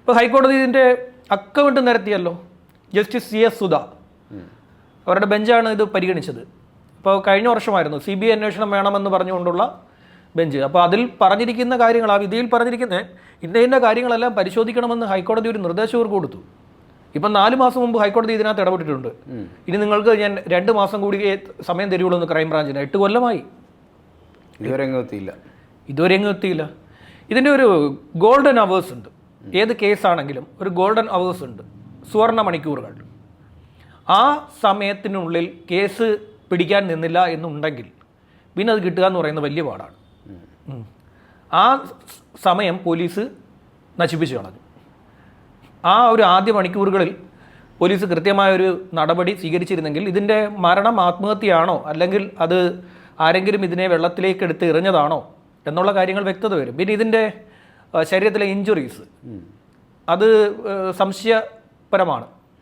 ഇപ്പോൾ ഹൈക്കോടതി ഇതിൻ്റെ അക്കൗണ്ട് നിരത്തിയല്ലോ. ജസ്റ്റിസ് CS സുധ അവരുടെ ബെഞ്ചാണ് ഇത് പരിഗണിച്ചത്. ഇപ്പോൾ കഴിഞ്ഞ വർഷമായിരുന്നു CBI അന്വേഷണം വേണമെന്ന് പറഞ്ഞുകൊണ്ടുള്ള ബെഞ്ച്. അപ്പോൾ അതിൽ പറഞ്ഞിരിക്കുന്ന കാര്യങ്ങൾ, ആ വിധിയിൽ പറഞ്ഞിരിക്കുന്ന ഇന്ന കാര്യങ്ങളെല്ലാം പരിശോധിക്കണമെന്ന് ഹൈക്കോടതി ഒരു നിർദ്ദേശം അവർക്ക് കൊടുത്തു. ഇപ്പം 4 മാസം മുമ്പ് ഹൈക്കോടതി ഇതിനകത്ത് ഇടപെട്ടിട്ടുണ്ട്. ഇനി നിങ്ങൾക്ക് ഞാൻ 2 മാസം കൂടി സമയം തരുള്ളൂ എന്ന് ക്രൈംബ്രാഞ്ചിന്. 8 കൊല്ലമായി, ഇതുവരെ എങ്ങും എത്തിയില്ല. ഇതിൻ്റെ ഒരു ഗോൾഡൻ അവേഴ്സ് ഉണ്ട്. ഏത് കേസാണെങ്കിലും ഒരു ഗോൾഡൻ അവേഴ്സ് ഉണ്ട്, സുവർണ മണിക്കൂറുകൾ. ആ സമയത്തിനുള്ളിൽ കേസ് പിടിക്കാൻ നിന്നില്ല എന്നുണ്ടെങ്കിൽ പിന്നെ അത് കിട്ടുക എന്ന് പറയുന്നത് വലിയ പാടാണ്. ആ സമയം പോലീസ് നശിപ്പിച്ചു കളഞ്ഞു. ആ ഒരു ആദ്യ മണിക്കൂറുകളിൽ പോലീസ് കൃത്യമായൊരു നടപടി സ്വീകരിച്ചിരുന്നെങ്കിൽ ഇതിൻ്റെ മരണം ആത്മഹത്യയാണോ അല്ലെങ്കിൽ അത് ആരെങ്കിലും ഇതിനെ വെള്ളത്തിലേക്ക് എടുത്ത് എറിഞ്ഞതാണോ എന്നുള്ള കാര്യങ്ങൾ വ്യക്തത വരും. പിന്നെ ഇതിൻ്റെ ശരീരത്തിലെ ഇഞ്ചുറീസ് അത് സംശയപരമാണ്.